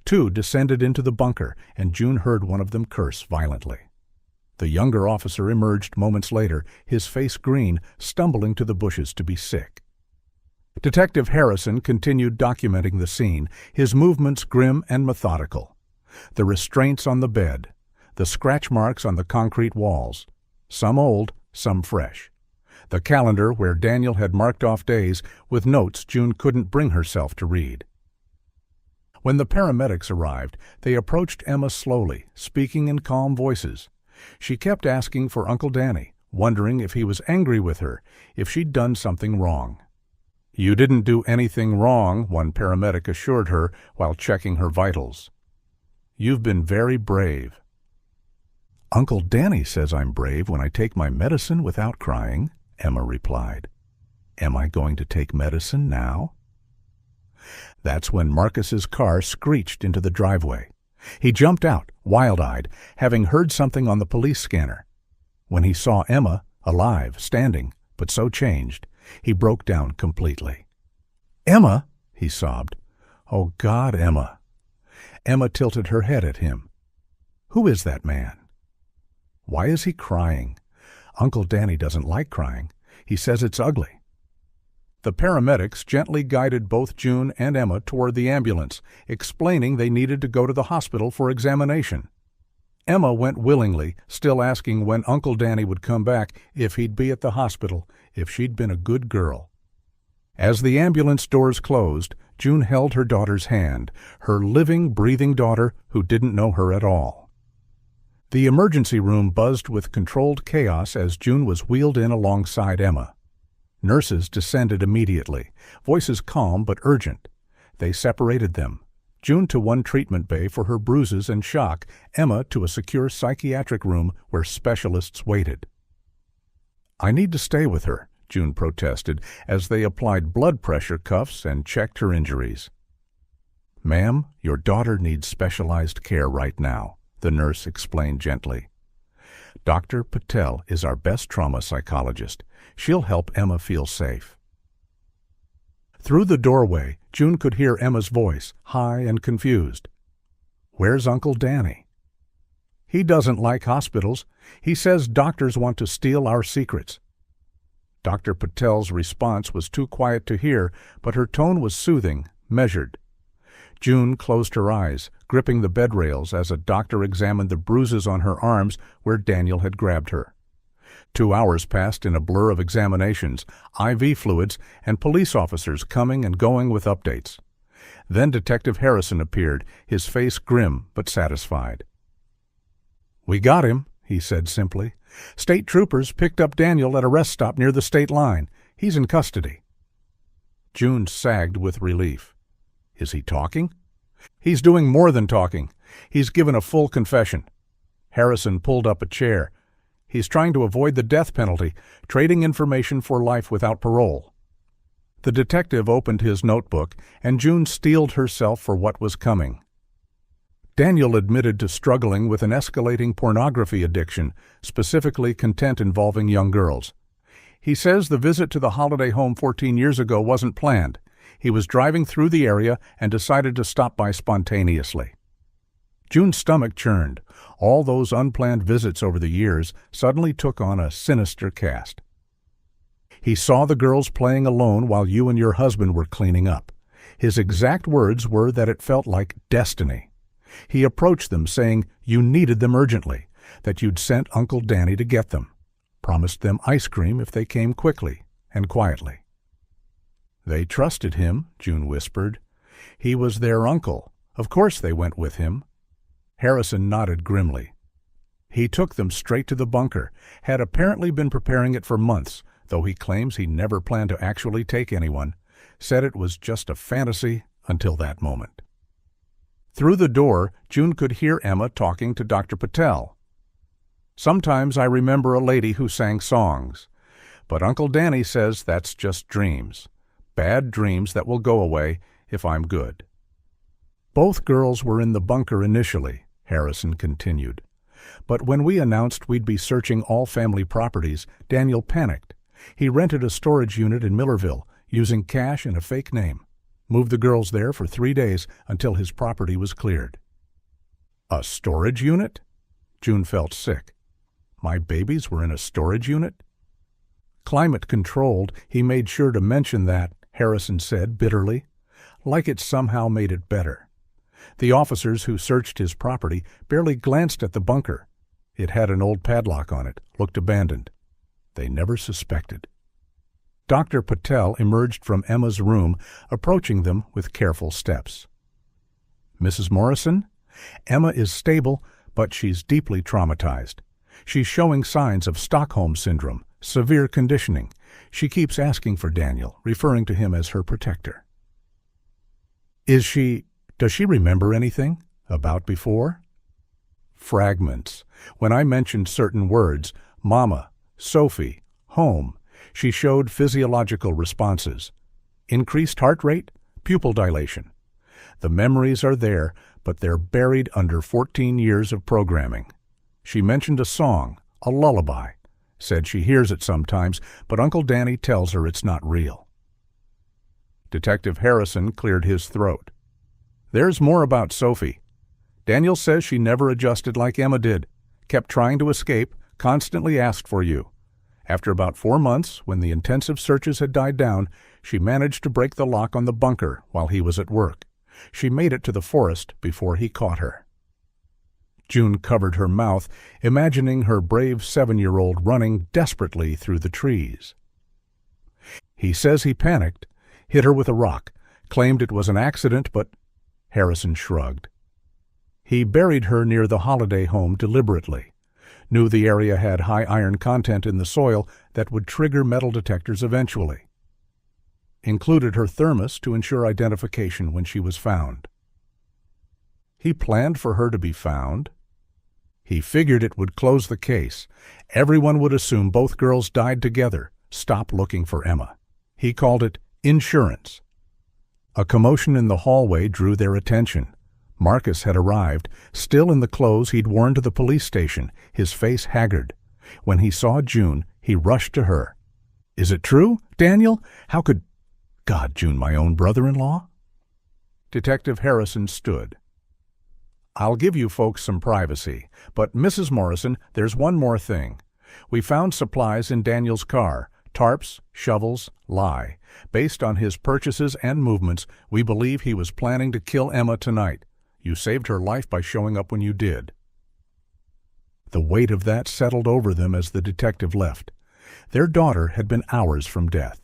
2 descended into the bunker, and June heard one of them curse violently. The younger officer emerged moments later, his face green, stumbling to the bushes to be sick. Detective Harrison continued documenting the scene, his movements grim and methodical. The restraints on the bed, the scratch marks on the concrete walls, some old, some fresh. The calendar where Daniel had marked off days with notes June couldn't bring herself to read. When the paramedics arrived, they approached Emma slowly, speaking in calm voices. She kept asking for Uncle Danny, wondering if he was angry with her, if she'd done something wrong. "You didn't do anything wrong," one paramedic assured her while checking her vitals. You've been very brave." "Uncle Danny says I'm brave when I take my medicine without crying," Emma replied. "Am I going to take medicine now?" That's when Marcus's car screeched into the driveway. He jumped out, wild-eyed, having heard something on the police scanner. When he saw Emma, alive, standing, but so changed, he broke down completely. "Emma!" he sobbed. "Oh, God, Emma!" Emma tilted her head at him. "Who is that man? Why is he crying? Uncle Danny doesn't like crying. He says it's ugly." The paramedics gently guided both June and Emma toward the ambulance, explaining they needed to go to the hospital for examination. Emma went willingly, still asking when Uncle Danny would come back, if he'd be at the hospital, if she'd been a good girl. As the ambulance doors closed, June held her daughter's hand, her living, breathing daughter who didn't know her at all. The emergency room buzzed with controlled chaos as June was wheeled in alongside Emma. Nurses descended immediately, voices calm but urgent. They separated them. June to one treatment bay for her bruises and shock, Emma to a secure psychiatric room where specialists waited. "I need to stay with her," June protested as they applied blood pressure cuffs and checked her injuries. "Ma'am, your daughter needs specialized care right now," the nurse explained gently. "Dr. Patel is our best trauma psychologist. She'll help Emma feel safe." Through the doorway, June could hear Emma's voice, high and confused. "Where's Uncle Danny?" "He doesn't like hospitals. He says doctors want to steal our secrets." Dr. Patel's response was too quiet to hear, but her tone was soothing, measured. June closed her eyes, gripping the bed rails as a doctor examined the bruises on her arms where Daniel had grabbed her. 2 hours passed in a blur of examinations, IV fluids, and police officers coming and going with updates. Then Detective Harrison appeared, his face grim but satisfied. "We got him," he said simply. "State troopers picked up Daniel at a rest stop near the state line. He's in custody." June sagged with relief. "Is he talking?" "He's doing more than talking. He's given a full confession." Harrison pulled up a chair. "He's trying to avoid the death penalty, trading information for life without parole." The detective opened his notebook, and June steeled herself for what was coming. Daniel admitted to struggling with an escalating pornography addiction, specifically content involving young girls. He says the visit to the holiday home 14 years ago wasn't planned. He was driving through the area and decided to stop by spontaneously. June's stomach churned. All those unplanned visits over the years suddenly took on a sinister cast. "He saw the girls playing alone while you and your husband were cleaning up. His exact words were that it felt like destiny. He approached them saying you needed them urgently, that you'd sent Uncle Danny to get them, promised them ice cream if they came quickly and quietly." "They trusted him," June whispered. "He was their uncle. Of course they went with him." Harrison nodded grimly. "He took them straight to the bunker, had apparently been preparing it for months, though he claims he never planned to actually take anyone, said it was just a fantasy until that moment." Through the door, June could hear Emma talking to Dr. Patel. "Sometimes I remember a lady who sang songs, but Uncle Danny says that's just dreams. Bad dreams that will go away if I'm good." "Both girls were in the bunker initially," Harrison continued. "But when we announced we'd be searching all family properties, Daniel panicked. He rented a storage unit in Millerville, using cash and a fake name. Moved the girls there for 3 days until his property was cleared." "A storage unit?" June felt sick. My babies were in a storage unit? "Climate-controlled, he made sure to mention that," Harrison said bitterly, like it somehow made it better. The officers who searched his property barely glanced at the bunker. It had an old padlock on it, looked abandoned. They never suspected. Dr. Patel emerged from Emma's room, approaching them with careful steps. "Mrs. Morrison, Emma is stable, but she's deeply traumatized. She's showing signs of Stockholm Syndrome, severe conditioning. She keeps asking for Daniel, referring to him as her protector." Does she remember anything?" About before? Fragments. When I mentioned certain words, Mama, Sophie, home, she showed physiological responses. Increased heart rate, pupil dilation. The memories are there, but they're buried under 14 years of programming. She mentioned a song, a lullaby. Said she hears it sometimes, but Uncle Danny tells her it's not real. Detective Harrison cleared his throat. There's more about Sophie. Daniel says she never adjusted like Emma did, kept trying to escape, constantly asked for you. After about 4 months, when the intensive searches had died down, she managed to break the lock on the bunker while he was at work. She made it to the forest before he caught her. June covered her mouth, imagining her brave 7-year-old running desperately through the trees. He says he panicked, hit her with a rock, claimed it was an accident, but Harrison shrugged. He buried her near the Holiday home deliberately, knew the area had high iron content in the soil that would trigger metal detectors eventually. Included her thermos to ensure identification when she was found. He planned for her to be found. He figured it would close the case. Everyone would assume both girls died together, stop looking for Emma. He called it insurance. A commotion in the hallway drew their attention. Marcus had arrived, still in the clothes he'd worn to the police station, his face haggard. When he saw June, he rushed to her. Is it true, Daniel? How could... God, June, my own brother-in-law? Detective Harrison stood. I'll give you folks some privacy, but Mrs. Morrison, there's one more thing. We found supplies in Daniel's car, tarps, shovels, lye. Based on his purchases and movements, we believe he was planning to kill Emma tonight. You saved her life by showing up when you did. The weight of that settled over them as the detective left. Their daughter had been hours from death.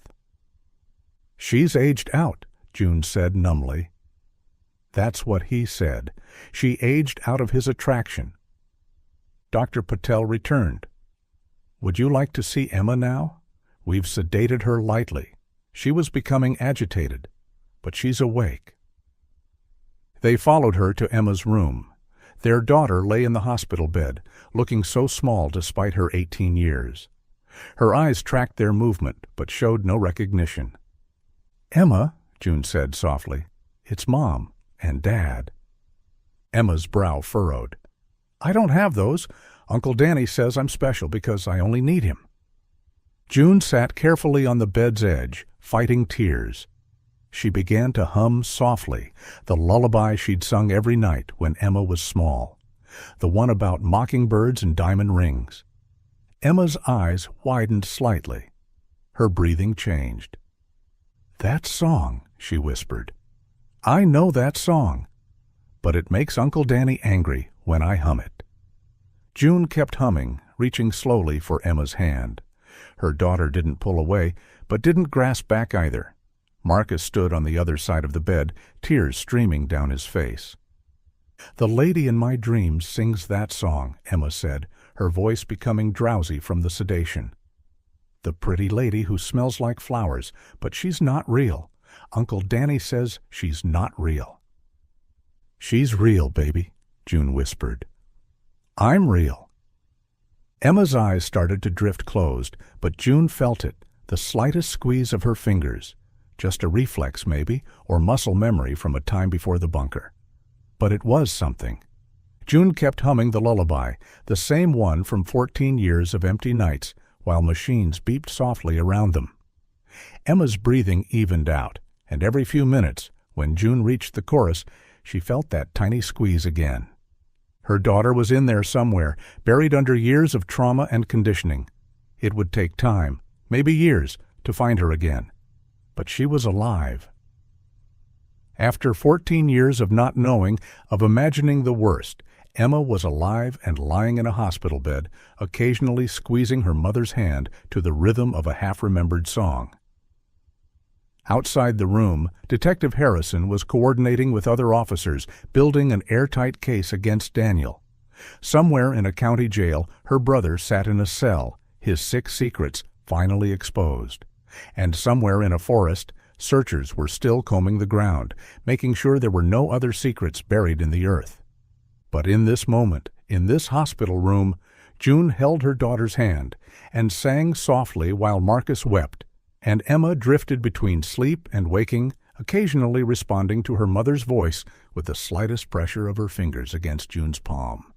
She's aged out, June said numbly. That's what he said. She aged out of his attraction. Dr. Patel returned. Would you like to see Emma now? We've sedated her lightly. She was becoming agitated, but she's awake. They followed her to Emma's room. Their daughter lay in the hospital bed, looking so small despite her 18 years. Her eyes tracked their movement, but showed no recognition. Emma, June said softly, it's Mom and Dad. Emma's brow furrowed. I don't have those. Uncle Danny says I'm special because I only need him. June sat carefully on the bed's edge, fighting tears. She began to hum softly, the lullaby she'd sung every night when Emma was small, the one about mockingbirds and diamond rings. Emma's eyes widened slightly. Her breathing changed. That song, she whispered. I know that song, but it makes Uncle Danny angry when I hum it. June kept humming, reaching slowly for Emma's hand. Her daughter didn't pull away, but didn't grasp back either. Marcus stood on the other side of the bed, tears streaming down his face. The lady in my dreams sings that song, Emma said, her voice becoming drowsy from the sedation. The pretty lady who smells like flowers, but she's not real. Uncle Danny says she's not real. She's real, baby, June whispered. I'm real. Emma's eyes started to drift closed, but June felt it, the slightest squeeze of her fingers. Just a reflex, maybe, or muscle memory from a time before the bunker. But it was something. June kept humming the lullaby, the same one from 14 years of empty nights, while machines beeped softly around them. Emma's breathing evened out, and every few minutes, when June reached the chorus, she felt that tiny squeeze again. Her daughter was in there somewhere, buried under years of trauma and conditioning. It would take time, maybe years, to find her again. But she was alive. After 14 years of not knowing, of imagining the worst, Emma was alive and lying in a hospital bed, occasionally squeezing her mother's hand to the rhythm of a half-remembered song. Outside the room, Detective Harrison was coordinating with other officers, building an airtight case against Daniel. Somewhere in a county jail, her brother sat in a cell, his 6 secrets finally exposed. And somewhere in a forest, searchers were still combing the ground, making sure there were no other secrets buried in the earth. But in this moment, in this hospital room, June held her daughter's hand and sang softly while Marcus wept, and Emma drifted between sleep and waking, occasionally responding to her mother's voice with the slightest pressure of her fingers against June's palm.